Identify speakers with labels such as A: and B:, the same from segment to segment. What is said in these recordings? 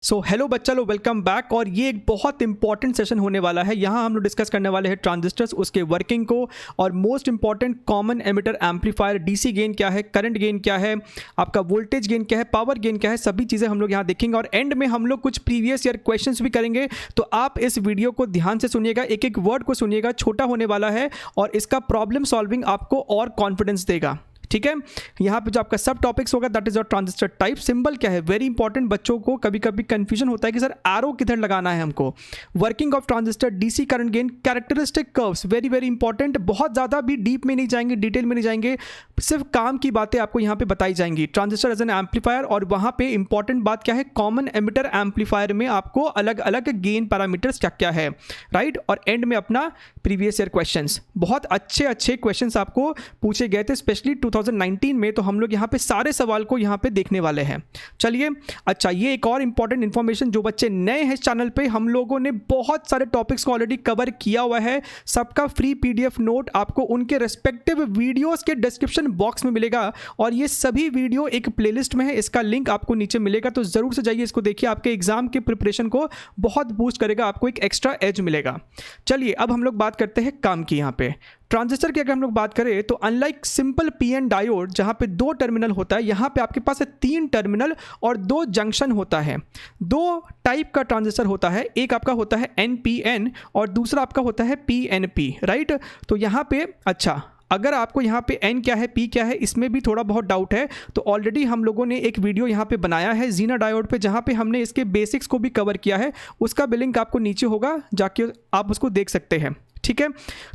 A: So hello बच्चा लोग, welcome back. और ये एक बहुत इंपॉर्टेंट सेशन होने वाला है। यहाँ हम लोग डिस्कस करने वाले हैं ट्रांजिस्टर्स, उसके वर्किंग को, और most important common emitter amplifier, DC gain क्या है, करंट गेन क्या है, आपका वोल्टेज गेन क्या है, पावर गेन क्या है, सभी चीज़ें हम लोग यहाँ देखेंगे। और एंड में हम लोग कुछ प्रीवियस ईयर क्वेश्चंस भी करेंगे। तो आप इस वीडियो को ध्यान से सुनिएगा, एक एक वर्ड को सुनिएगा, छोटा होने वाला है और इसका प्रॉब्लम सॉल्विंग आपको और कॉन्फिडेंस देगा। ठीक है, यहाँ पे जो आपका सब टॉपिक्स होगा that is your transistor type. Symbol क्या है, वेरी इंपॉर्टेंट। बच्चों को कभी कभी कंफ्यूजन होता है कि सर एरो किधर लगाना है हमको। Working of transistor, DC current gain, characteristic curves, very very important. बहुत ज़्यादा भी डीप में नहीं जाएंगे, डिटेल में नहीं जाएंगे, सिर्फ काम की बातें आपको यहाँ पे बताई जाएंगी। ट्रांजिस्टर एज एन एम्पलीफायर, और वहाँ पे इंपॉर्टेंट बात क्या है, कॉमन एमिटर एम्पलीफायर में आपको अलग अलग गेन पैरामीटर्स क्या क्या है, राइट। और एंड में अपना प्रीवियस ईयर क्वेश्चंस, बहुत अच्छे अच्छे क्वेश्चंस आपको पूछे गए थे स्पेशली 2019 में। तो हम लोग यहाँ पे सारे सवाल को यहाँ पे देखने वाले हैं। चलिए, अच्छा, ये एक और इंपॉर्टेंट इन्फॉर्मेशन, जो बच्चे नए हैं इस चैनल पे, हम लोगों ने बहुत सारे टॉपिक्स को ऑलरेडी कवर किया हुआ है। सबका फ्री पीडीएफ नोट आपको उनके रेस्पेक्टिव वीडियोस के डिस्क्रिप्शन बॉक्स में मिलेगा, और ये सभी वीडियो एक प्लेलिस्ट में है, इसका लिंक आपको नीचे मिलेगा। तो जरूर से जाइए, इसको देखिए, आपके एग्जाम के प्रिपरेशन को बहुत बूस्ट करेगा, आपको एक एक्स्ट्रा एज मिलेगा। चलिए, अब हम लोग बात करते हैं काम की। यहाँ पे ट्रांजिस्टर की अगर हम लोग बात करें तो अनलाइक सिंपल पीएन डायोड जहां पे दो टर्मिनल होता है, यहां पे आपके पास 3 टर्मिनल और 2 जंक्शन होता है। 2 टाइप का ट्रांजिस्टर होता है, एक आपका होता है एनपीएन और दूसरा आपका होता है पीएनपी, राइट। तो यहां पे, अच्छा, अगर आपको यहाँ पे एन क्या है, पी क्या है, इसमें भी थोड़ा बहुत डाउट है, तो ऑलरेडी हम लोगों ने एक वीडियो यहाँ पे बनाया है जीना डायोड पे, जहाँ पे हमने इसके बेसिक्स को भी कवर किया है। उसका भी लिंक आपको नीचे होगा, जाके आप उसको देख सकते हैं। ठीक है,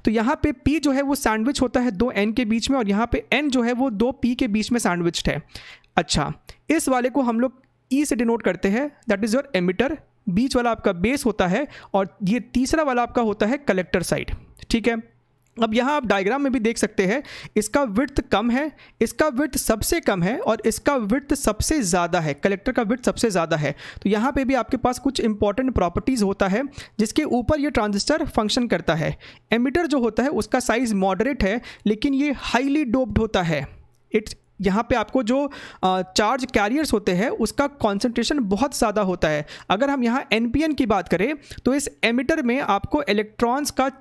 A: तो यहाँ पे P जो है वो सैंडविच होता है 2 N के बीच में, और यहाँ पे N जो है वो 2 P के बीच में सैंडविच्ड है। अच्छा, इस वाले को हम लोग E से डिनोट करते हैं, दैट इज़ योर एमिटर। बीच वाला आपका बेस होता है, और ये तीसरा वाला आपका होता है कलेक्टर साइड। ठीक है, अब यहाँ आप डायग्राम में भी देख सकते हैं, इसका विड्थ कम है, इसका विड्थ सबसे कम है, और इसका विड्थ सबसे ज़्यादा है, कलेक्टर का विड्थ सबसे ज़्यादा है। तो यहाँ पे भी आपके पास कुछ इंपॉर्टेंट प्रॉपर्टीज़ होता है जिसके ऊपर ये ट्रांजिस्टर फंक्शन करता है। एमिटर जो होता है उसका साइज़ मॉडरेट है, लेकिन ये हाईली डोप्ड होता है। इट्स यहाँ पे आपको जो चार्ज कैरियर्स होते हैं उसका कॉन्सेंट्रेशन बहुत ज़्यादा होता है। अगर हम यहाँ एनपीएन की बात करें तो इस एमिटर में आपको इलेक्ट्रॉन्स का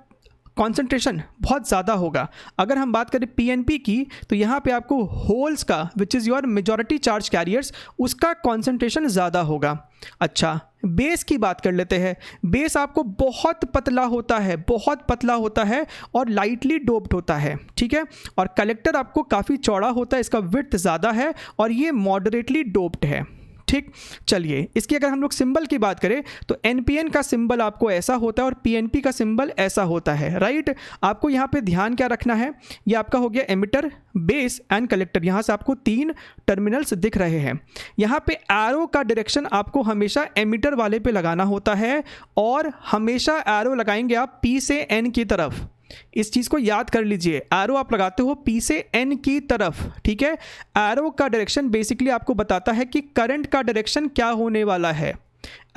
A: कॉन्सेंट्रेशन बहुत ज़्यादा होगा। अगर हम बात करें पीएनपी की, तो यहाँ पे आपको होल्स का, विच is your majority charge carriers, उसका कॉन्सेंट्रेशन ज़्यादा होगा। अच्छा, बेस की बात कर लेते हैं। बेस आपको बहुत पतला होता है, बहुत पतला होता है और लाइटली डोप्ड होता है। ठीक है, और कलेक्टर आपको काफ़ी चौड़ा होता है, इसका विड्थ ज़्यादा है और ये मॉडरेटली डोप्ड है। ठीक, चलिए, इसकी अगर हम लोग सिंबल की बात करें तो एनपीएन का सिंबल आपको ऐसा होता है और पीएनपी का सिंबल ऐसा होता है, राइट। आपको यहाँ पे ध्यान क्या रखना है, ये आपका हो गया एमिटर, बेस एंड कलेक्टर। यहाँ से आपको 3 टर्मिनल्स दिख रहे हैं। यहाँ पे एरो का डायरेक्शन आपको हमेशा एमिटर वाले पे लगाना होता है, और हमेशा एरो लगाएंगे आप पी से एन की तरफ। इस चीज़ को याद कर लीजिए, एरो आप लगाते हो P से N की तरफ। ठीक है, एरो का डायरेक्शन बेसिकली आपको बताता है कि करंट का डायरेक्शन क्या होने वाला है।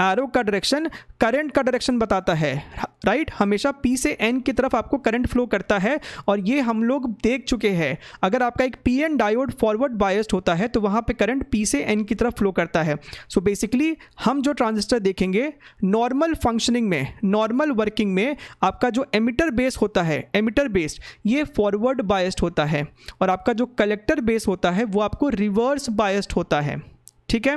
A: एरो का डायरेक्शन करंट का डायरेक्शन बताता है, राइट। हमेशा P से N की तरफ आपको करंट फ्लो करता है, और ये हम लोग देख चुके हैं। अगर आपका एक PN डायोड फॉरवर्ड बायस्ड होता है तो वहाँ पे करंट P से N की तरफ फ्लो करता है। सो बेसिकली हम जो ट्रांजिस्टर देखेंगे नॉर्मल फंक्शनिंग में, नॉर्मल वर्किंग में, आपका जो एमिटर बेस होता है, एमिटर बेस्ड, ये फॉरवर्ड बायस्ड होता है, और आपका जो कलेक्टर बेस होता है वो आपको रिवर्स बायस्ड होता है। ठीक है,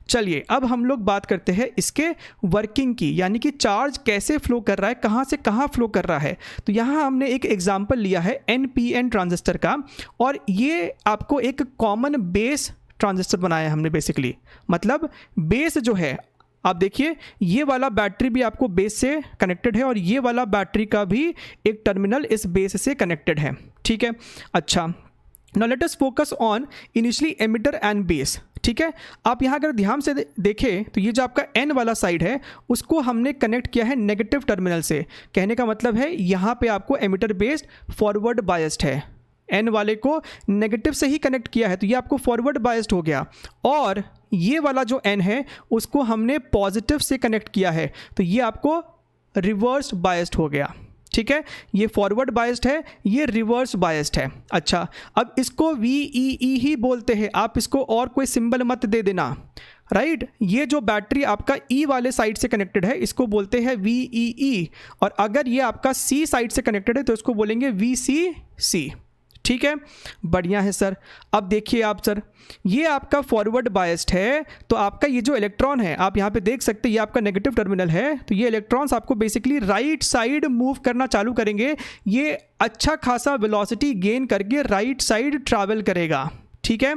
A: चलिए, अब हम लोग बात करते हैं इसके वर्किंग की, यानी कि चार्ज कैसे फ्लो कर रहा है, कहाँ से कहाँ फ्लो कर रहा है। तो यहाँ हमने एक एग्जांपल लिया है एनपीएन ट्रांजिस्टर का, और ये आपको एक कॉमन बेस ट्रांजिस्टर बनाया है हमने बेसिकली। मतलब बेस जो है, आप देखिए, ये वाला बैटरी भी आपको बेस से कनेक्टेड है, और ये वाला बैटरी का भी एक टर्मिनल इस बेस से कनेक्टेड है। ठीक है, अच्छा, now let us focus on initially emitter and base. ठीक है, आप यहाँ अगर ध्यान से देखें तो ये जो आपका N वाला साइड है उसको हमने कनेक्ट किया है नेगेटिव टर्मिनल से। कहने का मतलब है यहाँ पे आपको एमिटर बेस्ड फॉरवर्ड बायस्ड है, N वाले को नेगेटिव से ही कनेक्ट किया है, तो ये आपको फॉरवर्ड बायस्ड हो गया। और ये वाला जो N है उसको हमने पॉजिटिव से कनेक्ट किया है, तो ये आपको रिवर्स बायस्ड हो गया। ठीक है, ये फॉरवर्ड बायस्ड है, ये रिवर्स बायस्ड है। अच्छा, अब इसको VEE ही बोलते हैं, आप इसको और कोई सिंबल मत दे देना। राइट। ये जो बैटरी आपका ई वाले साइड से कनेक्टेड है इसको बोलते हैं VEE, और अगर ये आपका सी साइड से कनेक्टेड है तो इसको बोलेंगे VCC। ठीक है, बढ़िया है सर। अब देखिए आप सर, ये आपका फॉरवर्ड बायस्ड है, तो आपका ये जो इलेक्ट्रॉन है आप यहाँ पे देख सकते हैं ये आपका नेगेटिव टर्मिनल है, तो ये इलेक्ट्रॉन्स आपको बेसिकली राइट साइड मूव करना चालू करेंगे। ये अच्छा खासा वेलोसिटी गेन करके राइट साइड ट्रैवल करेगा। ठीक है,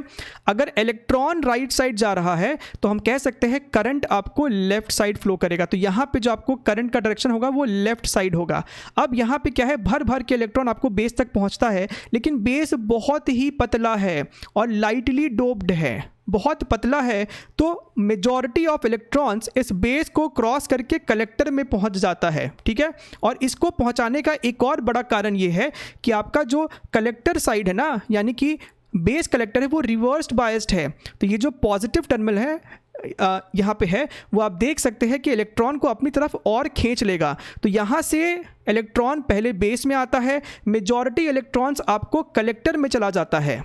A: अगर इलेक्ट्रॉन राइट साइड जा रहा है तो हम कह सकते हैं करंट आपको लेफ्ट साइड फ्लो करेगा, तो यहाँ पे जो आपको करंट का डायरेक्शन होगा वो लेफ्ट साइड होगा। अब यहाँ पे क्या है, भर भर के इलेक्ट्रॉन आपको बेस तक पहुँचता है, लेकिन बेस बहुत ही पतला है और लाइटली डोप्ड है, बहुत पतला है, तो मेजॉरिटी ऑफ इलेक्ट्रॉन्स इस बेस को क्रॉस करके कलेक्टर में पहुंच जाता है। ठीक है, और इसको पहुंचाने का एक और बड़ा कारण ये है कि आपका जो कलेक्टर साइड है ना, यानी कि बेस कलेक्टर है, वो रिवर्स्ड बायस्ड है, तो ये जो पॉजिटिव टर्मिनल है यहाँ पे है वो आप देख सकते हैं कि इलेक्ट्रॉन को अपनी तरफ और खींच लेगा। तो यहाँ से इलेक्ट्रॉन पहले बेस में आता है, मेजॉरिटी इलेक्ट्रॉन्स आपको कलेक्टर में चला जाता है।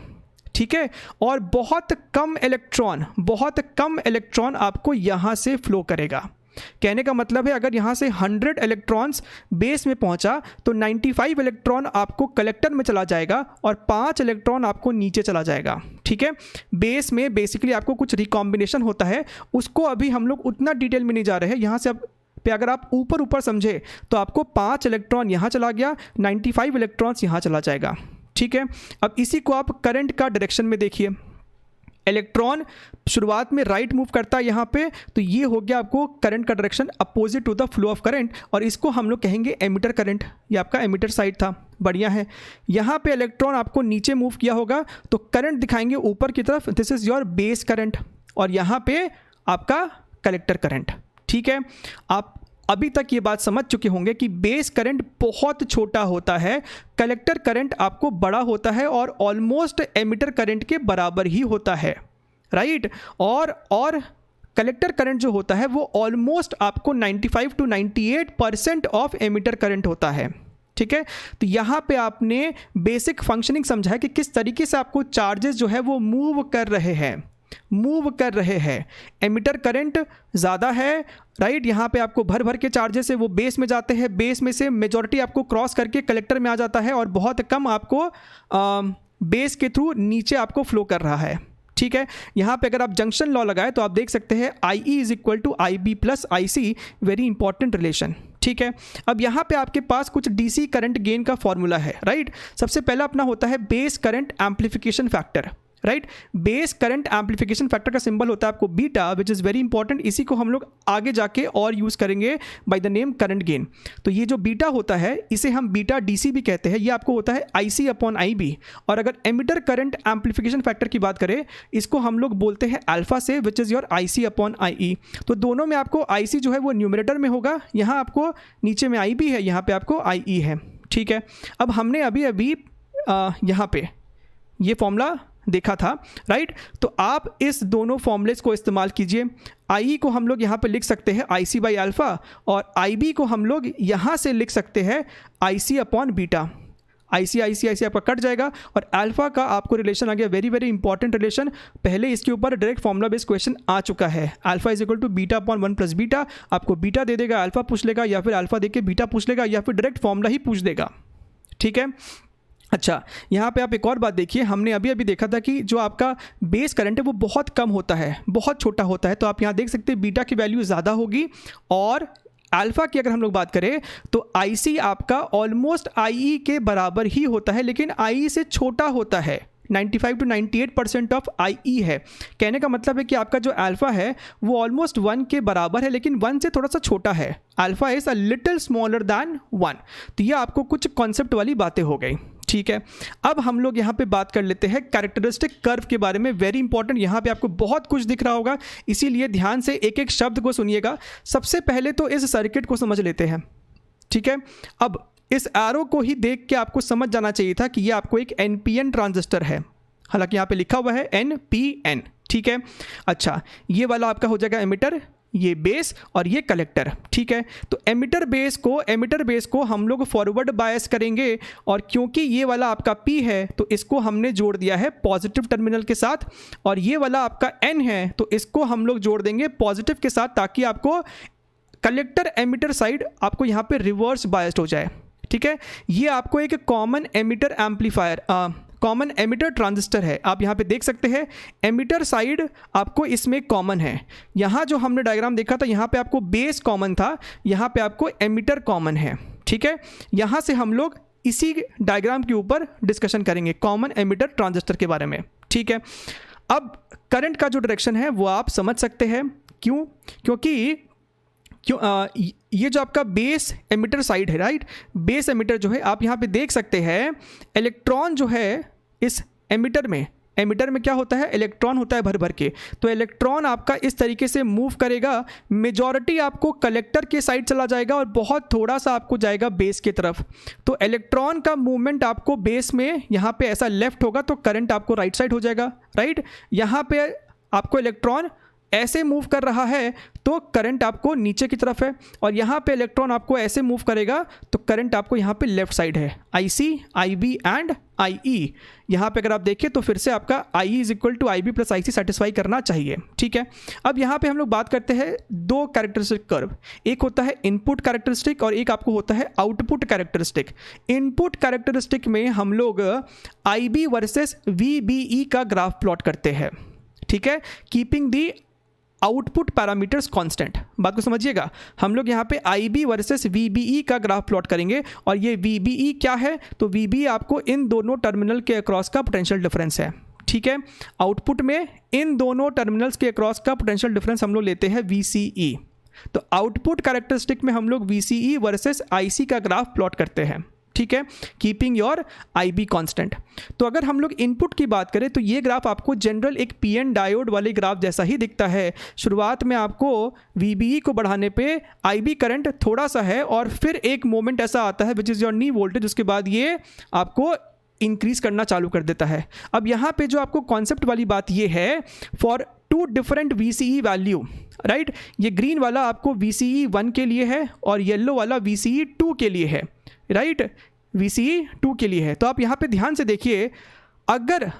A: ठीक है, और बहुत कम इलेक्ट्रॉन आपको यहाँ से फ्लो करेगा। कहने का मतलब है अगर यहाँ से 100 इलेक्ट्रॉन्स बेस में पहुँचा तो 95 इलेक्ट्रॉन आपको कलेक्टर में चला जाएगा और 5 इलेक्ट्रॉन आपको नीचे चला जाएगा। ठीक है, बेस में बेसिकली आपको कुछ रिकॉम्बिनेशन होता है, उसको अभी हम लोग उतना डिटेल में नहीं जा रहे हैं। यहाँ से अब पे अगर आप ऊपर समझे तो आपको 5 इलेक्ट्रॉन यहाँ चला गया, 95 इलेक्ट्रॉन्स यहाँ चला जाएगा। ठीक है, अब इसी को आप करंट का डायरेक्शन में देखिए, इलेक्ट्रॉन शुरुआत में राइट मूव करता है यहाँ पे, तो ये हो गया आपको करंट का direction opposite to the flow of current, और इसको हम लोग कहेंगे एमिटर करंट। ये आपका एमिटर साइड था, बढ़िया है। यहाँ पे इलेक्ट्रॉन आपको नीचे मूव किया होगा तो करंट दिखाएंगे ऊपर की तरफ, this is your base current, और यहाँ पे आपका कलेक्टर करंट। ठीक है, आप अभी तक ये बात समझ चुके होंगे कि बेस करंट बहुत छोटा होता है, कलेक्टर करंट आपको बड़ा होता है और ऑलमोस्ट एमिटर करंट के बराबर ही होता है, राइट। और कलेक्टर करंट जो होता है वो ऑलमोस्ट आपको 95 to 98% ऑफ एमिटर करंट होता है। ठीक है, तो यहाँ पे आपने बेसिक फंक्शनिंग समझा है कि किस तरीके से आपको चार्जेस जो है वो मूव कर रहे हैं। एमिटर करंट ज़्यादा है, राइट। यहाँ पे आपको भर भर के चार्जेस है वो बेस में जाते हैं, बेस में से मेजॉरिटी आपको क्रॉस करके कलेक्टर में आ जाता है, और बहुत कम आपको बेस के थ्रू नीचे आपको फ्लो कर रहा है। ठीक है, यहाँ पे अगर आप जंक्शन लॉ लगाए तो आप देख सकते हैं IE = IB + IC, very important relation. ठीक है, अब यहाँ पे आपके पास कुछ DC करंट गेन का फॉर्मूला है, राइट। सबसे पहला अपना होता है base current amplification factor, right. Base current amplification factor का सिंबल होता है आपको beta, which is very important. इसी को हम लोग आगे जाके और यूज़ करेंगे by the name current gain. तो ये जो बीटा होता है इसे हम बीटा DC भी कहते हैं, ये आपको होता है IC/IB। और अगर एमिटर करंट एम्पलीफिकेशन फैक्टर की बात करें इसको हम लोग बोलते हैं अल्फा से, विच इज़ योर IC/IE। तो दोनों में आपको IC जो है वो न्यूमरेटर में होगा, यहाँ आपको नीचे में IB है, यहाँ पे आपको IE है। ठीक है, अब हमने अभी यहाँ पे ये फॉर्मूला देखा था, राइट। तो आप इस दोनों फॉर्मूलेस को इस्तेमाल कीजिए। IE को हम लोग यहाँ पे लिख सकते हैं IC/α, और IB को हम लोग यहाँ से लिख सकते हैं IC/β। IC आपका कट जाएगा, और अल्फा का आपको रिलेशन आ गया, वेरी वेरी इंपॉर्टेंट रिलेशन। पहले इसके ऊपर डायरेक्ट फॉर्मूला बेस्ड क्वेश्चन आ चुका है। अल्फा = β/1 + बीटा, आपको बीटा दे देगा, अल्फा पूछ लेगा, या फिर अल्फा दे के बीटा पूछ लेगा, या फिर डायरेक्ट फॉर्मूला ही पूछ देगा। ठीक है, अच्छा, यहाँ पे आप एक और बात देखिए, हमने अभी देखा था कि जो आपका बेस करंट है वो बहुत कम होता है, बहुत छोटा होता है। तो आप यहाँ देख सकते हैं बीटा की वैल्यू ज़्यादा होगी, और अल्फा की अगर हम लोग बात करें तो IC आपका ऑलमोस्ट IE के बराबर ही होता है, लेकिन IE से छोटा होता है। 95 to 98% ऑफ IE है। कहने का मतलब है कि आपका जो अल्फा है वो ऑलमोस्ट 1 के बराबर है, लेकिन 1 से थोड़ा सा छोटा है। Alpha is a little smaller than 1। तो ये आपको कुछ कॉन्सेप्ट वाली बातें हो गई। ठीक है, अब हम लोग यहाँ पे बात कर लेते हैं कैरेक्टरिस्टिक कर्व के बारे में, वेरी इंपॉर्टेंट। यहाँ पे आपको बहुत कुछ दिख रहा होगा, इसीलिए ध्यान से एक एक शब्द को सुनिएगा। सबसे पहले तो इस सर्किट को समझ लेते हैं। ठीक है, अब इस एरो को ही देख के आपको समझ जाना चाहिए था कि ये आपको एक NPN ट्रांजिस्टर है, हालांकि यहाँ पे लिखा हुआ है NPN। ठीक है, अच्छा, ये वाला आपका हो जाएगा एमिटर, ये बेस और ये कलेक्टर, ठीक है। तो एमिटर बेस को हम लोग फॉरवर्ड बायस करेंगे, और क्योंकि ये वाला आपका P है तो इसको हमने जोड़ दिया है पॉजिटिव टर्मिनल के साथ, और ये वाला आपका N है तो इसको हम लोग जोड़ देंगे पॉजिटिव के साथ, ताकि आपको कलेक्टर एमिटर साइड आपको यहाँ पे रिवर्स बायस्ड हो जाए, ठीक है। ये आपको एक common emitter amplifier, common emitter transistor है। आप यहाँ पे देख सकते हैं एमिटर साइड आपको इसमें कॉमन है। यहाँ जो हमने डायग्राम देखा था यहाँ पे आपको बेस कॉमन था, यहाँ पे आपको एमिटर कॉमन है, ठीक है। यहाँ से हम लोग इसी डायग्राम के ऊपर डिस्कशन करेंगे कॉमन एमिटर ट्रांजिस्टर के बारे में, ठीक है। अब करंट का जो डायरेक्शन है वो आप समझ सकते हैं, क्योंकि ये जो आपका बेस एमिटर साइड है, राइट, बेस एमिटर जो है आप यहाँ पे देख सकते हैं, इलेक्ट्रॉन जो है इस एमिटर में क्या होता है, इलेक्ट्रॉन होता है भर भर के। तो इलेक्ट्रॉन आपका इस तरीके से मूव करेगा, मेजॉरिटी आपको कलेक्टर के साइड चला जाएगा और बहुत थोड़ा सा आपको जाएगा बेस की तरफ। तो इलेक्ट्रॉन का मूवमेंट आपको बेस में यहाँ पे ऐसा लेफ्ट होगा तो करंट आपको राइट साइड हो जाएगा, राइट। यहाँ पे आपको इलेक्ट्रॉन ऐसे मूव कर रहा है तो करंट आपको नीचे की तरफ है, और यहाँ पे इलेक्ट्रॉन आपको ऐसे मूव करेगा तो करंट आपको यहाँ पे लेफ्ट साइड है, IC, IB एंड IE। यहाँ पे अगर आप देखें तो फिर से आपका IE is equal to IB plus IC satisfy करना चाहिए, ठीक है। अब यहाँ पे हम लोग बात करते हैं दो कैरेक्टरिस्टिक कर्व, एक होता है इनपुट कैरेक्टरिस्टिक और एक आपको होता है आउटपुट कैरेक्टरिस्टिक। इनपुट कैरेक्टरिस्टिक में हम लोग IB वर्सेस VBE का ग्राफ प्लॉट करते हैं, ठीक है, keeping the output parameters constant. बात को समझिएगा, हम लोग यहाँ पे IB वर्सेस VBE का ग्राफ प्लॉट करेंगे, और ये VBE क्या है, तो VBE आपको इन दोनों टर्मिनल के अक्रॉस का पोटेंशियल डिफरेंस है, ठीक है। आउटपुट में इन दोनों टर्मिनल्स के अक्रॉस का पोटेंशियल डिफरेंस हम लोग लेते हैं VCE। तो आउटपुट कैरेक्टरिस्टिक में हम लोग VCE वर्सेस IC का ग्राफ प्लॉट करते हैं, ठीक है, कीपिंग योर IB कांस्टेंट। तो अगर हम लोग इनपुट की बात करें तो ये ग्राफ आपको जनरल एक PN डायोड वाले ग्राफ जैसा ही दिखता है। शुरुआत में आपको VBE को बढ़ाने पे IB करंट थोड़ा सा है, और फिर एक मोमेंट ऐसा आता है विच इज़ योर नी वोल्टेज, उसके बाद ये आपको इंक्रीज करना चालू कर देता है। अब यहाँ पे जो आपको कॉन्सेप्ट वाली बात ये है, for two different VCE value, right, ये ग्रीन वाला आपको VCE 1 के लिए है और येलो वाला VCE 2 के लिए है, राइट, VCE 2 के लिए है। तो आप यहाँ पे ध्यान से देखिए, अगर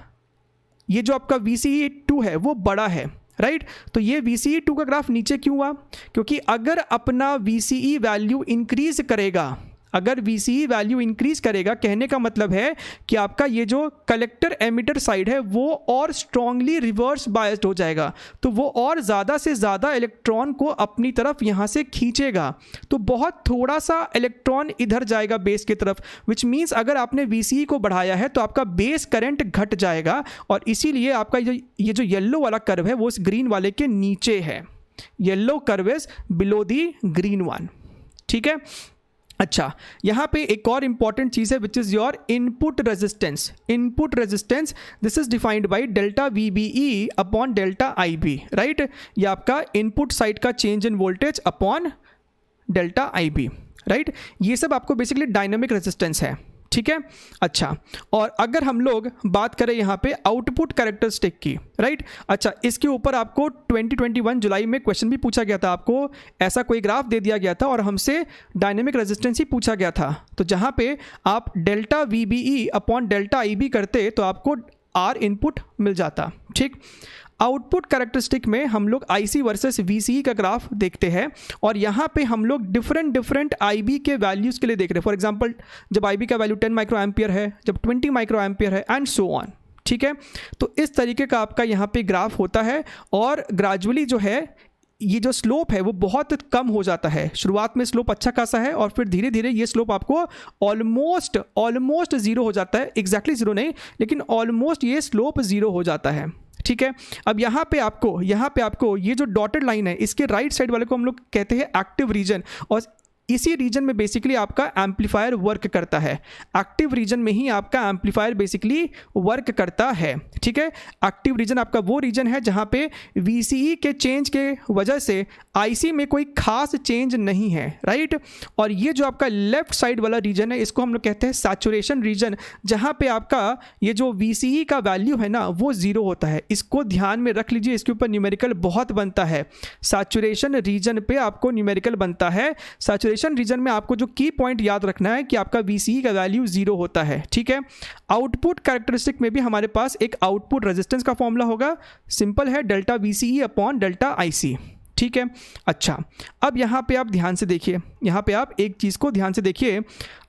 A: ये जो आपका VCE 2 है वो बड़ा है, राइट, तो ये VCE 2 का ग्राफ नीचे क्यों हुआ, क्योंकि अगर अपना VCE वैल्यू इंक्रीज करेगा, अगर VCE वैल्यू इंक्रीज करेगा, कहने का मतलब है कि आपका ये जो कलेक्टर एमिटर साइड है वो और स्ट्रांगली रिवर्स बायस्ड हो जाएगा, तो वो और ज़्यादा से ज़्यादा इलेक्ट्रॉन को अपनी तरफ यहाँ से खींचेगा, तो बहुत थोड़ा सा इलेक्ट्रॉन इधर जाएगा बेस की तरफ, विच मीन्स अगर आपने VCE को बढ़ाया है तो आपका बेस करंट घट जाएगा, और इसीलिए आपका ये जो येलो वाला कर्व है वो इस ग्रीन वाले के नीचे है। Yellow curve is below the green one, ठीक है। अच्छा, यहाँ पे एक और इंपॉर्टेंट चीज़ है विच is your input resistance. Input resistance this is defined by delta VBE upon delta IB, right. ये आपका इनपुट साइड का change in voltage upon delta IB, right. ये सब आपको बेसिकली डायनामिक रेजिस्टेंस है, ठीक है। अच्छा, और अगर हम लोग बात करें यहाँ पे आउटपुट कैरेक्टरिस्टिक की, राइट, अच्छा, इसके ऊपर आपको 2021 जुलाई में क्वेश्चन भी पूछा गया था, आपको ऐसा कोई ग्राफ दे दिया गया था और हमसे डायनेमिक रेजिस्टेंस ही पूछा गया था। तो जहाँ पे आप delta VBE upon delta IB करते तो आपको R इनपुट मिल जाता, ठीक। आउटपुट कैरेक्टरिस्टिक में हम लोग IC वर्सेस VCE का ग्राफ देखते हैं, और यहाँ पे हम लोग डिफरेंट IB के वैल्यूज़ के लिए देख रहे हैं। फॉर एग्जांपल, जब IB का वैल्यू 10 माइक्रो एम्पियर है, जब 20 माइक्रो एम्पियर है, एंड सो ऑन, ठीक है। तो इस तरीके का आपका यहाँ पे ग्राफ होता है, और ग्रेजुअली जो है ये जो स्लोप है वो बहुत कम हो जाता है। शुरुआत में स्लोप अच्छा खासा है, और फिर धीरे धीरे ये स्लोप आपको ऑलमोस्ट ज़ीरो हो जाता है, एग्जैक्टली ज़ीरो नहीं, लेकिन ऑलमोस्ट ये स्लोप ज़ीरो हो जाता है, ठीक है। अब यहाँ पे आपको ये जो डॉटेड लाइन है इसके राइट साइड वाले को हम लोग कहते हैं एक्टिव रीजन, और इसी रीजन में बेसिकली आपका एम्पलीफायर वर्क करता है, एक्टिव रीजन में ही आपका एम्पलीफायर बेसिकली वर्क करता है। ठीक है, एक्टिव रीजन आपका वो रीजन है जहां पे VCE के चेंज के वजह से IC में कोई खास चेंज नहीं है, राइट। और ये जो आपका लेफ्ट साइड वाला रीजन है इसको हम लोग कहते हैं सैचुरेशन रीजन, जहां पे आपका ये जो VCE का वैल्यू है ना वो 0 होता है। इसको ध्यान में रख लीजिए, इसके ऊपर न्यूमेरिकल बहुत बनता है। सैचुरेशन रीजन पे आपको न्यूमेरिकल बनता है। सैचुरेशन रीजन में आपको जो की पॉइंट याद रखना है कि आपका VCE का वैल्यू 0 होता है। ठीक है, आउटपुट कैरेक्टरिस्टिक में भी हमारे पास एक आउटपुट रेजिस्टेंस का फॉर्मूला होगा, सिंपल है, delta VCE upon delta IC। ठीक है, अच्छा अब यहाँ पे आप ध्यान से देखिए, यहाँ पे आप एक चीज़ को ध्यान से देखिए,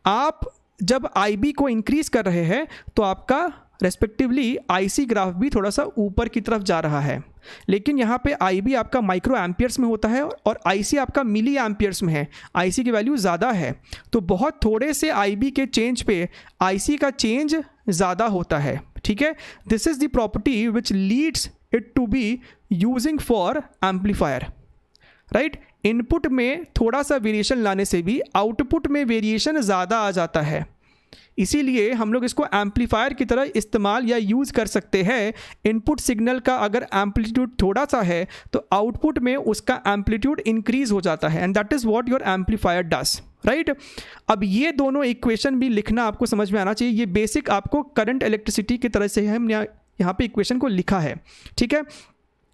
A: आप जब IB को इंक्रीज कर रहे हैं तो आपका रेस्पेक्टिवली IC ग्राफ भी थोड़ा सा ऊपर की तरफ जा रहा है, लेकिन यहाँ पे IB आपका माइक्रो एम्पियर्स में होता है और IC आपका मिली एम्पियर्स में है। IC की वैल्यू ज़्यादा है, तो बहुत थोड़े से IB के चेंज पे IC का चेंज ज़्यादा होता है। ठीक है, this is the property which leads it to be using for amplifier, right. Input में थोड़ा सा वेरिएशन लाने से भी आउटपुट में वेरिएशन ज़्यादा आ जाता है, इसीलिए हम लोग इसको एम्पलीफायर की तरह इस्तेमाल या यूज़ कर सकते हैं। इनपुट सिग्नल का अगर एम्पलीट्यूड थोड़ा सा है तो आउटपुट में उसका एम्पलीट्यूड इंक्रीज हो जाता है, and that is what your amplifier does, right. अब ये दोनों इक्वेशन भी लिखना आपको समझ में आना चाहिए। ये बेसिक आपको करंट इलेक्ट्रिसिटी की तरह से हम यहाँ पे इक्वेशन को लिखा है। ठीक है,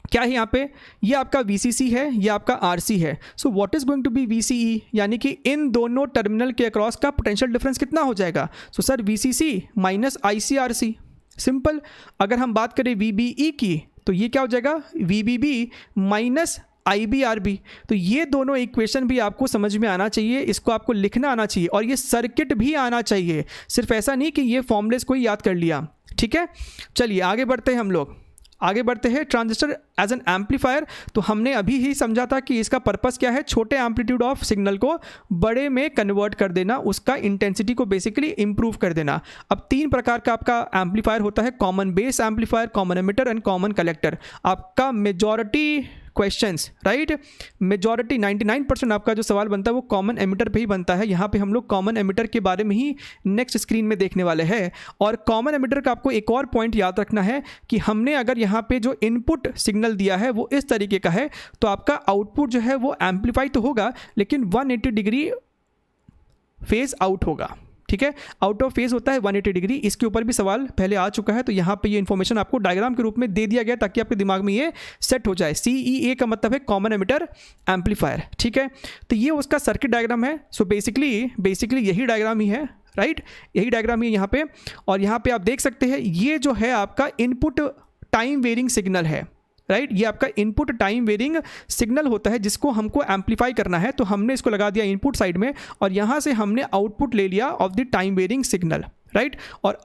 A: क्या है यहाँ पे, ये आपका VCC है, ये आपका RC है। So what is going to be VCE, यानी कि इन दोनों टर्मिनल के अक्रॉस का पोटेंशियल डिफरेंस कितना हो जाएगा। So sir VCC minus ICRC, simple. अगर हम बात करें VBE की तो ये क्या हो जाएगा, VBB माइनस IBRB। तो ये दोनों इक्वेशन भी आपको समझ में आना चाहिए, इसको आपको लिखना आना चाहिए और ये सर्किट भी आना चाहिए, सिर्फ ऐसा नहीं कि ये फॉर्मूलेस को ही याद कर लिया। ठीक है, चलिए आगे बढ़ते हैं, हम लोग आगे बढ़ते हैं। ट्रांजिस्टर एज एन एम्पलीफायर, तो हमने अभी ही समझा था कि इसका पर्पस क्या है, छोटे एम्पलीट्यूड ऑफ सिग्नल को बड़े में कन्वर्ट कर देना, उसका इंटेंसिटी को बेसिकली इंप्रूव कर देना। अब 3 प्रकार का आपका एम्पलीफायर होता है, common base amplifier, common emitter and common collector. आपका मेजॉरिटी क्वेश्चंस, राइट, मेजॉरिटी 99% आपका जो सवाल बनता है वो कॉमन एमिटर पे ही बनता है। यहाँ पे हम लोग कॉमन एमिटर के बारे में ही नेक्स्ट स्क्रीन में देखने वाले हैं। और कॉमन एमिटर का आपको एक और पॉइंट याद रखना है कि हमने अगर यहाँ पे जो इनपुट सिग्नल दिया है वो इस तरीके का है, तो आपका आउटपुट जो है वो एम्पलीफाई तो होगा लेकिन 180 डिग्री फेज आउट होगा। ठीक है, आउट ऑफ फेज होता है 180 डिग्री। इसके ऊपर भी सवाल पहले आ चुका है, तो यहाँ पे ये इन्फॉर्मेशन आपको डायग्राम के रूप में दे दिया गया ताकि आपके दिमाग में ये सेट हो जाए। CEA का मतलब है कॉमन एमिटर एम्पलीफायर। ठीक है, तो ये उसका सर्किट डायग्राम है। सो बेसिकली यही डायग्राम ही है, राइट, यही डायग्राम ही है यहाँ पे। और यहाँ पे आप देख सकते हैं ये जो है आपका इनपुट टाइम वेरिंग सिग्नल है, राइट। ये आपका इनपुट टाइम वेरिंग सिग्नल होता है जिसको हमको एम्पलीफाई करना है, तो हमने इसको लगा दिया इनपुट साइड में और यहाँ से हमने आउटपुट ले लिया of the time varying signal, right. और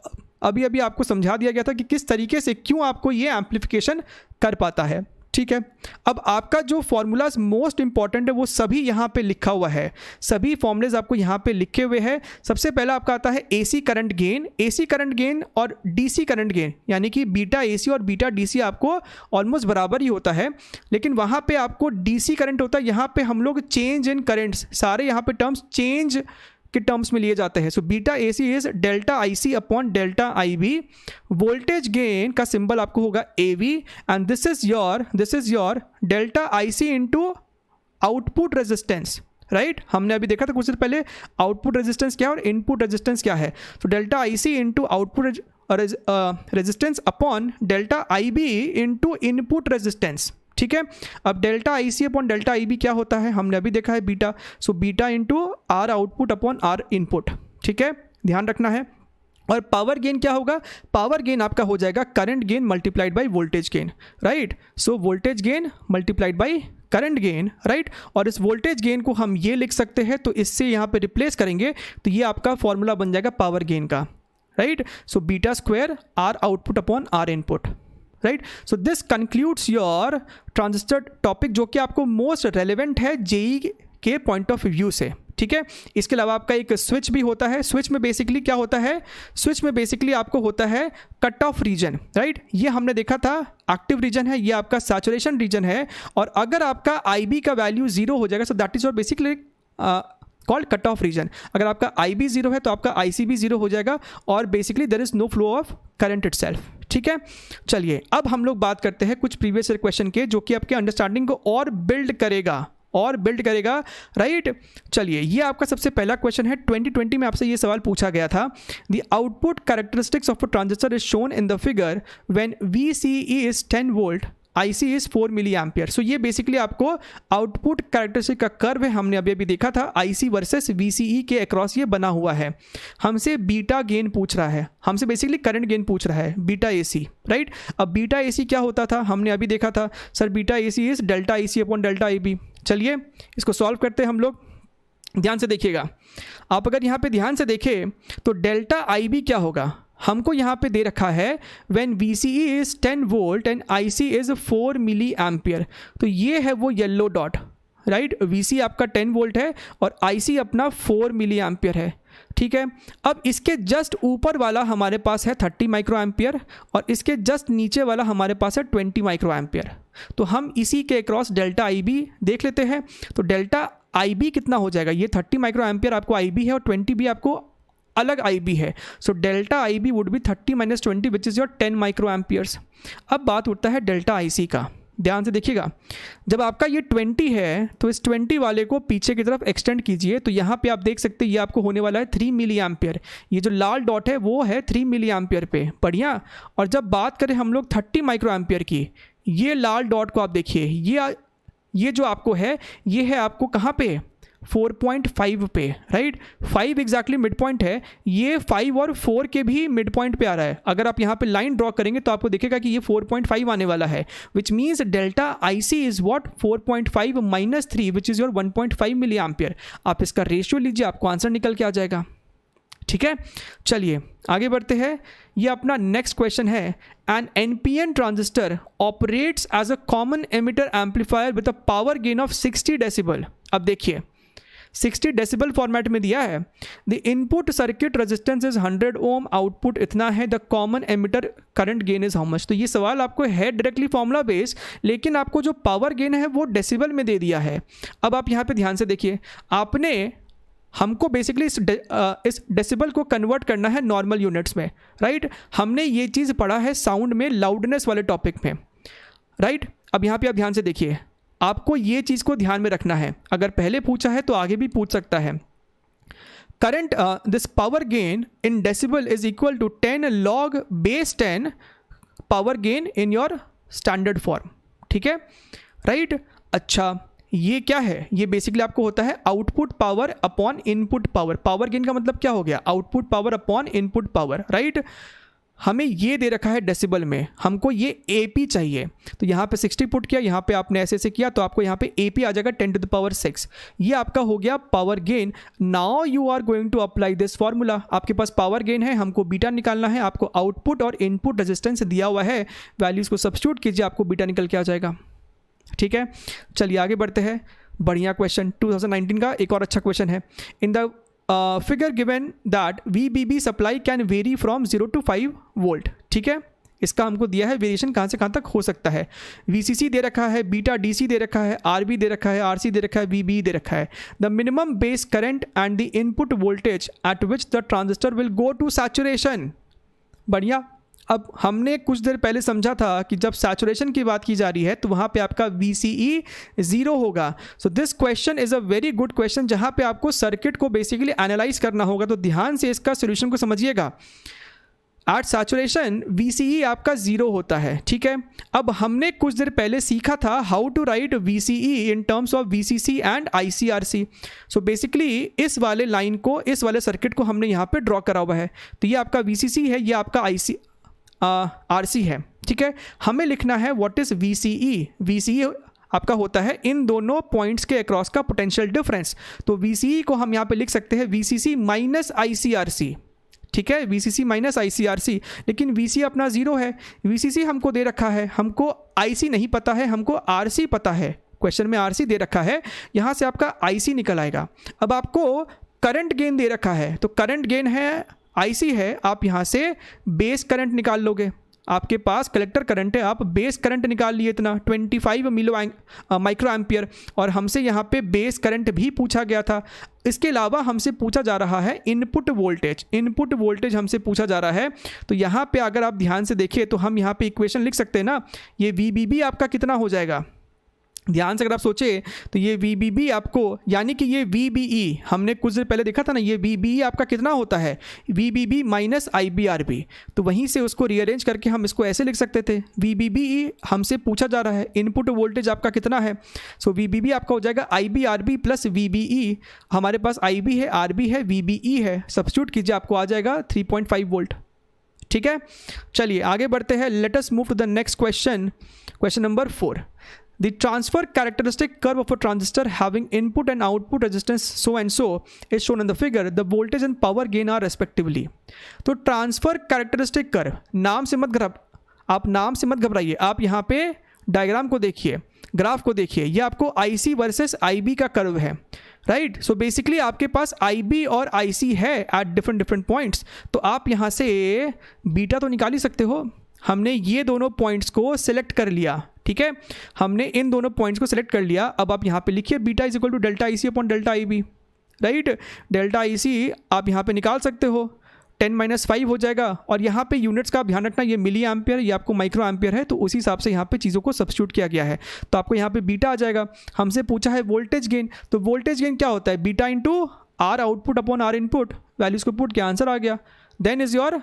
A: अभी आपको समझा दिया गया था कि किस तरीके से क्यों आपको ये एम्पलीफिकेशन कर पाता है। ठीक है, अब आपका जो फॉर्मूलाज मोस्ट इंपॉर्टेंट है वो सभी यहाँ पे लिखा हुआ है, सभी फॉर्मूलेज आपको यहाँ पे लिखे हुए हैं। सबसे पहला आपका आता है AC करंट गेन और DC करंट गेन, यानी कि बीटा AC और बीटा DC आपको ऑलमोस्ट बराबर ही होता है, लेकिन वहाँ पे आपको DC करंट होता है। यहाँ पे हम लोग चेंज इन करंट्स, सारे यहाँ पे टर्म्स चेंज के टर्म्स में लिए जाते हैं। So beta AC is delta IC upon delta IB। Voltage gain का सिंबल आपको होगा AV and this is your delta IC into output resistance, right. हमने अभी देखा था कुछ देर पहले आउटपुट रेजिस्टेंस क्या है और इनपुट रेजिस्टेंस क्या है। तो delta IC into output resistance upon delta IB into input resistance. ठीक है, अब delta IC upon delta IB क्या होता है, हमने अभी देखा है beta. So beta into R output upon R input. ठीक है, ध्यान रखना है। और पावर गेन क्या होगा, पावर गेन आपका हो जाएगा current gain multiplied by voltage gain, right. So voltage gain multiplied by current gain, right. और इस वोल्टेज गेन को हम ये लिख सकते हैं, तो इससे यहाँ पे रिप्लेस करेंगे तो ये आपका फॉर्मूला बन जाएगा पावर गेन का, right. So beta square R output upon R input, right. So this concludes your transistor topic, जो कि आपको मोस्ट रेलेवेंट है जेई के पॉइंट ऑफ व्यू से। ठीक है, इसके अलावा आपका एक स्विच भी होता है। स्विच में बेसिकली क्या होता है, स्विच में बेसिकली आपको होता है कट ऑफ रीजन, राइट। ये हमने देखा था एक्टिव रीजन है, ये आपका सैचुरेशन रीजन है। और अगर आपका IB का वैल्यू 0 हो जाएगा, so that is your basically called cut off region. अगर आपका IB 0 है तो आपका IC भी 0 हो जाएगा और basically there is no flow of current itself. ठीक है, चलिए अब हम लोग बात करते हैं कुछ प्रीवियस ईयर क्वेश्चन के जो कि आपके अंडरस्टैंडिंग को और बिल्ड करेगा राइट। चलिए ये आपका सबसे पहला क्वेश्चन है। 2020 में आपसे ये सवाल पूछा गया था, the output characteristics of a transistor is shown in the figure when VCE is 10 volt, IC is 4 milli ampere. So ये बेसिकली आपको आउटपुट कैरेक्टरिस्टिक का कर्व है, हमने अभी देखा था IC वर्सेस VCE के अक्रॉस ये बना हुआ है। हमसे बीटा गेन पूछ रहा है, हमसे बेसिकली करंट गेन पूछ रहा है, बीटा AC राइट। अब बीटा AC क्या होता था, हमने अभी देखा था sir, beta AC is delta IC upon delta IB। चलिए इसको सॉल्व करते हैं हम लोग, ध्यान से देखिएगा। आप अगर यहाँ पे ध्यान से देखें तो डेल्टा IB क्या होगा, हमको यहाँ पे दे रखा है when VCE is 10 volt and IC is 4 milli ampere. तो ये है वो येलो डॉट राइट। VCE आपका 10 वोल्ट है और IC अपना 4 मिली एम्पियर है। ठीक है, अब इसके जस्ट ऊपर वाला हमारे पास है 30 माइक्रो एम्पियर और इसके जस्ट नीचे वाला हमारे पास है 20 माइक्रो एम्पियर। तो हम इसी के अक्रॉस डेल्टा IB देख लेते हैं। तो डेल्टा IB कितना हो जाएगा, ये 30 माइक्रो एम्पियर आपको IB है और 20 भी आपको अलग IB है। So delta IB would be 30 minus 20 which is your 10 micro amperes. अब बात उठता है डेल्टा IC का, ध्यान से देखिएगा। जब आपका ये 20 है तो इस 20 वाले को पीछे की तरफ एक्सटेंड कीजिए, तो यहाँ पे आप देख सकते हैं ये आपको होने वाला है 3 मिली एम्पियर। ये जो लाल डॉट है वो है 3 मिली एम्पियर पे, बढ़िया। और जब बात करें हम लोग 30 माइक्रो एम्पियर की, ये लाल डॉट को आप देखिए, ये जो आपको है ये है आपको कहाँ पे, 4.5 पे राइट। 5 एग्जैक्टली मिड पॉइंट है, ये 5 और 4 के भी मिड पॉइंट पे आ रहा है। अगर आप यहाँ पे लाइन ड्रॉ करेंगे तो आपको दिखेगा कि ये 4.5 आने वाला है, which means delta IC is what 4.5 minus 3 which is your 1.5 milli ampere. आप इसका रेशियो लीजिए, आपको आंसर निकल के आ जाएगा। ठीक है, चलिए आगे बढ़ते हैं। ये अपना नेक्स्ट क्वेश्चन है, an NPN transistor operates as a common emitter amplifier with a power gain of 60 decibel. अब देखिए 60 डेसिबल फॉर्मेट में दिया है, the input circuit resistance is 100 ohm, output इतना है, the common emitter current gain is how much. तो ये सवाल आपको है डायरेक्टली फॉर्मूला बेस, लेकिन आपको जो पावर गेन है वो डेसिबल में दे दिया है। अब आप यहाँ पे ध्यान से देखिए, आपने हमको बेसिकली इस डेसिबल को कन्वर्ट करना है नॉर्मल यूनिट्स में राइट। हमने ये चीज़ पढ़ा है साउंड में लाउडनेस वाले टॉपिक में राइट। अब यहाँ पे आप ध्यान से देखिए, आपको ये चीज़ को ध्यान में रखना है, अगर पहले पूछा है तो आगे भी पूछ सकता है। Current this power gain in decibel is equal to 10 log base 10 power gain in your standard form. ठीक है राइट। अच्छा ये क्या है, ये बेसिकली आपको होता है output power upon input power. Power gain का मतलब क्या हो गया, output power upon input power right. हमें ये दे रखा है डेसिबल में, हमको ये AP चाहिए। तो यहाँ पे 60 पुट किया, यहाँ पे आपने ऐसे किया तो आपको यहाँ पे AP आ जाएगा 10 to the power 6। ये आपका हो गया power gain. Now you are going to apply this formula. आपके पास पावर गेन है, हमको बीटा निकालना है, आपको आउटपुट और इनपुट रेजिस्टेंस दिया हुआ है, वैल्यूज़ को सब्स्टिट्यूट कीजिए, आपको बीटा निकल के आ जाएगा। ठीक है, चलिए आगे बढ़ते हैं। बढ़िया क्वेश्चन 2019 का एक और अच्छा क्वेश्चन है। इन the figure given that VBB supply can very from 0 to 5 volt. ठीक है, इसका हमको दिया है वेरिएशन कहाँ से कहाँ तक हो सकता है। VCC दे रखा है, बीटा DC दे रखा है, RB दे रखा है, RC दे रखा है, VB दे रखा है। The minimum base current and the input voltage at which the transistor will go to saturation. बढ़िया। अब हमने कुछ देर पहले समझा था कि जब सैचुरेशन की बात की जा रही है तो वहाँ पे आपका VCE 0 होगा। So this question is a very good question, जहाँ पे आपको सर्किट को बेसिकली एनालाइज करना होगा। तो ध्यान से इसका सोल्यूशन को समझिएगा। एट सैचुरेशन VCE आपका 0 होता है। ठीक है, अब हमने कुछ देर पहले सीखा था how to write VCE in terms of VCC and ICRC। So basically इस वाले लाइन को, इस वाले सर्किट को हमने यहाँ पे ड्रॉ करा हुआ है। तो ये आपका VCC है, ये आपका RC है। ठीक है, हमें लिखना है व्हाट इज VCE। VCE आपका होता है इन दोनों पॉइंट्स के अक्रॉस का पोटेंशियल डिफरेंस। तो VCE को हम यहाँ पे लिख सकते हैं VCC माइनस ICRC। ठीक है, VCC माइनस ICRC, लेकिन VC अपना 0 है। VCC हमको दे रखा है, हमको IC नहीं पता है, हमको RC पता है। क्वेश्चन में RC दे रखा है, यहाँ से आपका IC निकल आएगा। अब आपको करंट गेन दे रखा है, तो करंट गेन है IC है, आप यहाँ से बेस करंट निकाल लोगे। आपके पास कलेक्टर करंट है, आप बेस करंट निकाल लिए इतना 25 माइक्रो एम्पियर, और हमसे यहाँ पे बेस करंट भी पूछा गया था। इसके अलावा हमसे पूछा जा रहा है इनपुट वोल्टेज, इनपुट वोल्टेज हमसे पूछा जा रहा है। तो यहाँ पे अगर आप ध्यान से देखिए तो हम यहाँ पे इक्वेशन लिख सकते हैं ना, ये VBB आपका कितना हो जाएगा, ध्यान से अगर आप सोचे तो ये VBB आपको, यानी कि ये VBE हमने कुछ देर पहले देखा था ना, ये VBE आपका कितना होता है, VBB माइनस IBRB। तो वहीं से उसको रीअरेंज करके हम इसको ऐसे लिख सकते थे, VBBE हमसे पूछा जा रहा है इनपुट वोल्टेज आपका कितना है, सो VBB आपका हो जाएगा IBRB प्लस VBE। हमारे पास IB है, RB है, VBE है, सब्स्टिट्यूट कीजिए आपको आ जाएगा 3.5 वोल्ट। ठीक है, चलिए आगे बढ़ते हैं। Let us move to the next question, question number 4। The transfer characteristic curve of a transistor having input and output resistance so and so is shown in the figure. The voltage and power gain are respectively. तो transfer characteristic curve, नाम से मत घबराइए, आप यहाँ पे diagram को देखिए, ग्राफ को देखिए, ये आपको IC वर्सेस IB का कर्व है, राइट। सो बेसिकली आपके पास IB और IC है एट डिफरेंट पॉइंट्स। तो आप यहाँ से बीटा तो निकाल ही सकते हो। हमने ये दोनों पॉइंट्स को सिलेक्ट कर लिया, ठीक है, हमने इन दोनों पॉइंट्स को सिलेक्ट कर लिया। अब आप यहाँ पे लिखिए beta is equal to delta IC upon delta IB, right. Delta IC आप यहाँ पे निकाल सकते हो, 10-5 हो जाएगा। और यहाँ पे यूनिट्स का ध्यान रखना, ये मिली एम्पियर, ये आपको माइक्रो एम्पियर है, तो उसी हिसाब से यहाँ पे चीज़ों को सब्स्टिट्यूट किया गया है। तो आपको यहाँ पे बीटा आ जाएगा। हमसे पूछा है वोल्टेज गेन, तो वोल्टेज गेन क्या होता है, beta into r output upon r input, values को पुट किया, आंसर आ गया। Then is your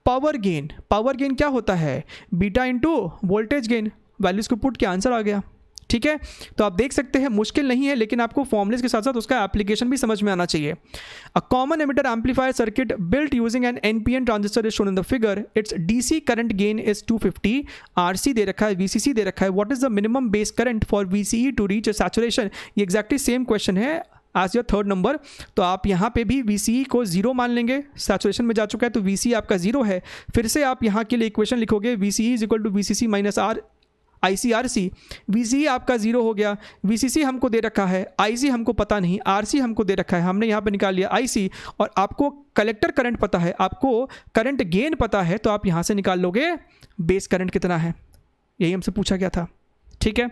A: power gain, power gain क्या होता है, beta into voltage gain, values को पुट किया, आंसर आ गया। ठीक है, तो आप देख सकते हैं मुश्किल नहीं है, लेकिन आपको फॉर्मुलेस के साथ साथ उसका एप्लीकेशन भी समझ में आना चाहिए। A common emitter amplifier circuit built using an NPN transistor is shown in the figure. It's DC current gain is 250, RC दे रखा है, VCC दे रखा है। What is the minimum base current for VCE to reach saturation. ये exactly same question है as your third number. तो आप यहाँ पे भी VCE को 0 मान लेंगे, सैचुरेशन में जा चुका है तो VCE आपका 0 है। फिर से आप यहाँ के लिए इक्वेशन लिखोगे, VCE is equal to VCC minus ICRC। VCE आपका 0 हो गया, VCC हमको दे रखा है, IC हमको पता नहीं, RC हमको दे रखा है, हमने यहाँ पे निकाल लिया IC। और आपको कलेक्टर करंट पता है, आपको करंट गेन पता है, तो आप यहाँ से निकाल लोगे बेस करंट कितना है, यही हमसे पूछा गया था। ठीक है,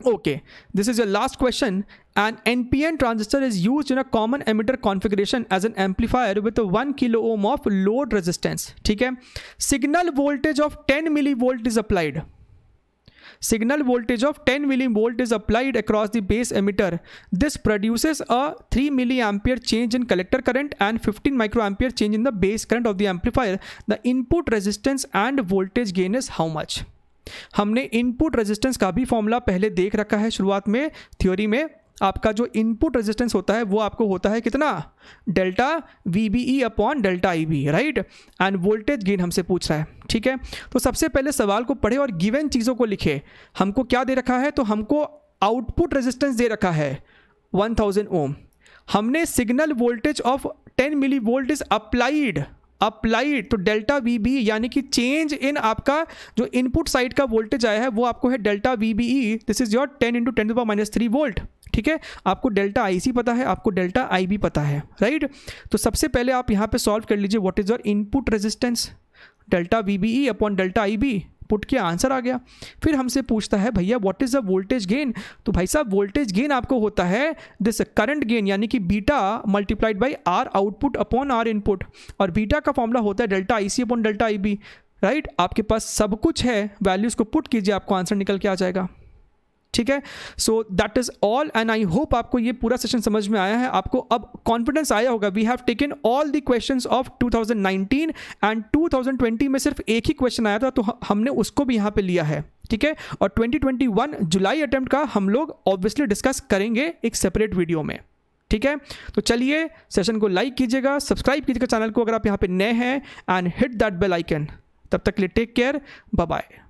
A: okay, this is your last question. An NPN transistor is used in a common emitter configuration as an amplifier with a 1 kilo ohm of load resistance. ठीक है, signal voltage of 10 millivolt is applied. Signal voltage of 10 millivolt is applied across the base emitter. This produces a 3 milliampere change in collector current and 15 microampere change in the base current of the amplifier. The input resistance and voltage gain is how much? हमने input resistance का भी formula पहले देख रखा है शुरुआत में theory में। आपका जो इनपुट रेजिस्टेंस होता है वो आपको होता है कितना, delta VBE upon delta IB, right. End voltage gain हमसे पूछ रहा है। ठीक है, तो सबसे पहले सवाल को पढ़े और गिवन चीज़ों को लिखे। हमको क्या दे रखा है, तो हमको आउटपुट रेजिस्टेंस दे रखा है 1000 ओम। हमने signal voltage of 10 milli volt is applied, तो डेल्टा VBE यानी कि चेंज इन आपका जो इनपुट साइड का वोल्टेज आया है वो आपको है delta VBE। This is your 10 × 10⁻³ volt. ठीक है, आपको डेल्टा IC पता है, आपको डेल्टा IB पता है, राइट। तो सबसे पहले आप यहाँ पे सॉल्व कर लीजिए, what is your input resistance, delta VBE upon delta IB, put किया, आंसर आ गया। फिर हमसे पूछता है भैया what is the voltage gain, तो भाई साहब वोल्टेज गेन आपको होता है दिस करंट गेन यानी कि beta multiplied by r output upon r input, और बीटा का फॉर्मूला होता है delta IC upon delta IB, right. आपके पास सब कुछ है, वैल्यूज को पुट कीजिए, आपको आंसर निकल के आ जाएगा। ठीक है, सो that is all and I hope आपको ये पूरा सेशन समझ में आया है, आपको अब कॉन्फिडेंस आया होगा। We have taken all the questions of 2019 and 2020 में सिर्फ एक ही क्वेश्चन आया था, तो हमने उसको भी यहाँ पे लिया है। ठीक है, और 2021 जुलाई अटेम्प्ट का हम लोग ऑब्वियसली डिस्कस करेंगे एक सेपरेट वीडियो में। ठीक है, तो चलिए सेशन को लाइक कीजिएगा, सब्सक्राइब कीजिएगा चैनल को अगर आप यहाँ पे नए हैं, and hit that bell icon. तब तक के लिए टेक केयर, बाय बाय।